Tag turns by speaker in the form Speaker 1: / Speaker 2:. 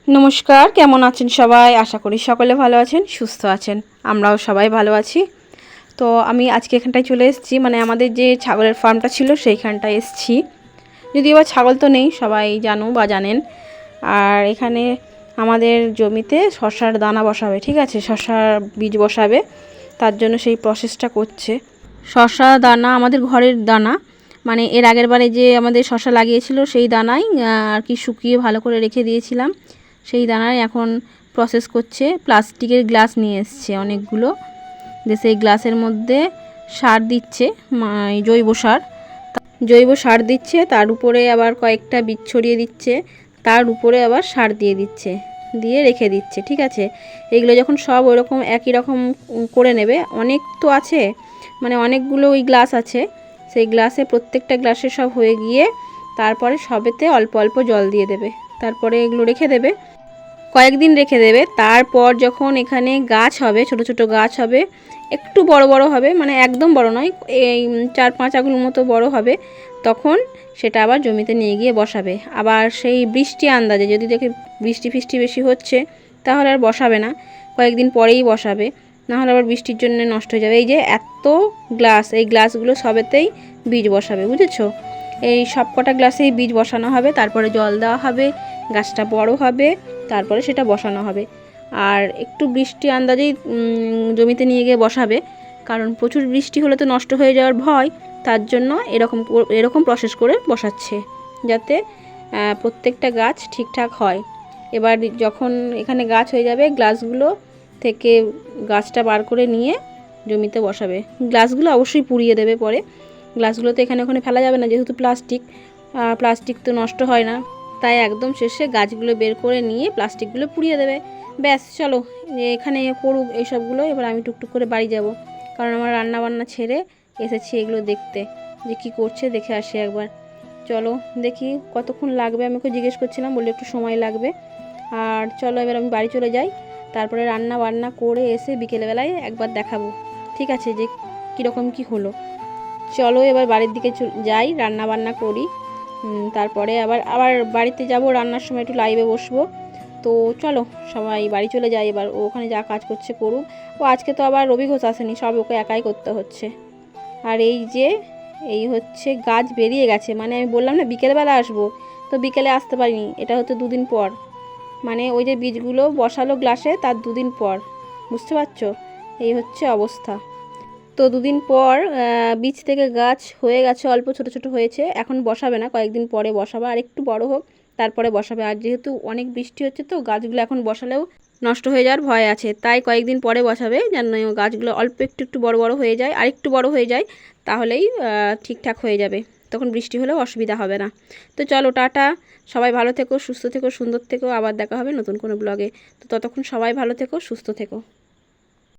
Speaker 1: নমস্কার, কেমন আছেন সবাই? আশা করি সকলে ভালো আছেন, সুস্থ আছেন। আমরাও সবাই ভালো আছি। তো আমি আজকে এখানটায় চলে এসেছি, মানে আমাদের যে ছাগলের ফার্মটা ছিল সেইখানটায় এসেছি। যদিও বা ছাগল তো নেই, সবাই জানো বা জানেন। আর এখানে আমাদের জমিতে শসার দানা বসাবে, ঠিক আছে, শসার বীজ বসাবে, তার জন্য সেই প্রসেসটা করছে। শসা দানা আমাদের ঘরের দানা, মানে এর আগের বারে যে আমাদের শসা লাগিয়েছিল সেই দানাই আর কি শুকিয়ে ভালো করে রেখে দিয়েছিলাম, সেই দানায় এখন প্রসেস করছে। প্লাস্টিকের গ্লাস নিয়ে এসছে অনেকগুলো, যে সেই গ্লাসের মধ্যে সার দিচ্ছে, জৈব সার দিচ্ছে, তার উপরে আবার কয়েকটা বীজ ছড়িয়ে দিচ্ছে, তার উপরে আবার সার দিয়ে দিচ্ছে, দিয়ে রেখে দিচ্ছে, ঠিক আছে। এগুলো যখন সব ওইরকম একই রকম করে নেবে, অনেক তো আছে, মানে অনেকগুলো ওই গ্লাস আছে, সেই গ্লাসে প্রত্যেকটা গ্লাসে সব হয়ে গিয়ে তারপরে সবেতে অল্প অল্প জল দিয়ে দেবে, তারপরে এগুলো রেখে দেবে, কয়েকদিন রেখে দেবে। তারপর যখন এখানে গাছ হবে, ছোট ছোট গাছ হবে, একটু বড় বড় হবে, মানে একদম বড় নয়, এই 4-5 আঙুল মতো বড় হবে, তখন সেটা আবার জমিতে নিয়ে গিয়ে বসাবে। আবার সেই বৃষ্টি আন্দাজে যদি দেখে বৃষ্টি ফিষ্টি বেশি হচ্ছে, তাহলে আর বসাবে না, কয়েকদিন পরেই বসাবে, নাহলে আবার বৃষ্টির জন্য নষ্ট হয়ে যাবে। এই যে এত গ্লাস, এই গ্লাসগুলো সবেতেই বীজ বসাবে, বুঝেছো? এই সব কটা গ্লাসেই বীজ বসানো হবে, তারপরে জল দেওয়া হবে, গাছটা বড় হবে, তারপরে সেটা বসানো হবে। আর একটু বৃষ্টি আন্দাজেই জমিতে নিয়ে গিয়ে বসাবে, কারণ প্রচুর বৃষ্টি হলে তো নষ্ট হয়ে যাওয়ার ভয়, তার জন্য এরকম প্রসেস করে বসাচ্ছে, যাতে প্রত্যেকটা গাছ ঠিকঠাক হয়। এবার যখন এখানে গাছ হয়ে যাবে, গ্লাসগুলো থেকে গাছটা বার করে নিয়ে জমিতে বসাবে। গ্লাসগুলো অবশ্যই পুড়িয়ে দেবে পরে, গ্লাসগুলো তো এখানে ওখানে ফেলা যাবে না, যেহেতু প্লাস্টিক তো নষ্ট হয় না, তাই একদম শেষে গাছগুলো বের করে নিয়ে প্লাস্টিকগুলো পুড়িয়ে দেবে। ব্যাস, চলো এখানে করুক এইসবগুলো, এবার আমি টুকটুক করে বাড়ি যাব, কারণ আমার রান্না বান্না ছেড়ে এসেছি এগুলো দেখতে, যে কি করছে দেখে আসি একবার। চলো দেখি কতক্ষণ লাগবে, আমি ওকে জিজ্ঞেস করছিলাম, বললে একটু সময় লাগবে। আর চলো এবার আমি বাড়ি চলে যাই, তারপরে রান্না বান্না করে এসে বিকেলবেলায় একবার দেখাবো, ঠিক আছে, যে কীরকম কি হলো। চলো এবার বাড়ির দিকে যাই, রান্না বান্না করি, তারপরে আবার বাড়িতে যাব, রান্নার সময় একটু লাইভে বসবো। তো চলো সবাই বাড়ি চলে যাই, এবার ও ওখানে যা কাজ করছে করুক। ও আজকে তো আবার রবি ঘোষ আসেনি, সব ওকে একাই করতে হচ্ছে। আর এই হচ্ছে গাছ বেরিয়ে গেছে, মানে আমি বললাম না বিকেলবেলা আসবো, তো বিকেলে আসতে পারিনি, এটা হচ্ছে 2 দিন পর, মানে ওই যে বীজগুলো বসালো গ্লাসে তার 2 দিন পর, বুঝতে পারছো? এই হচ্ছে অবস্থা। তো 2 দিন পর বীজ থেকে গাছ হয়ে গেছে, অল্প ছোট ছোট হয়েছে, এখন বসাবে না, কয়েকদিন পরে বসাবে, আর একটু বড় হোক তারপরে বসাবে। আর যেহেতু অনেক বৃষ্টি হচ্ছে, তো গাছগুলো এখন বসালেও নষ্ট হয়ে যাওয়ার ভয় আছে, তাই কয়েকদিন পরে বসাবে, যেন গাছগুলো অল্প একটু বড় বড় হয়ে যায়, আর একটু বড় হয়ে যায়, তাহলেই ঠিকঠাক হয়ে যাবে, তখন বৃষ্টি হলেও অসুবিধা হবে না। তো চলো টাটা, সবাই ভালো থেকো, সুস্থ থেকো, সুন্দর থেকো, আবার দেখা হবে নতুন কোনো ব্লগে। তো ততক্ষণ সবাই ভালো থেকো, সুস্থ থেকো।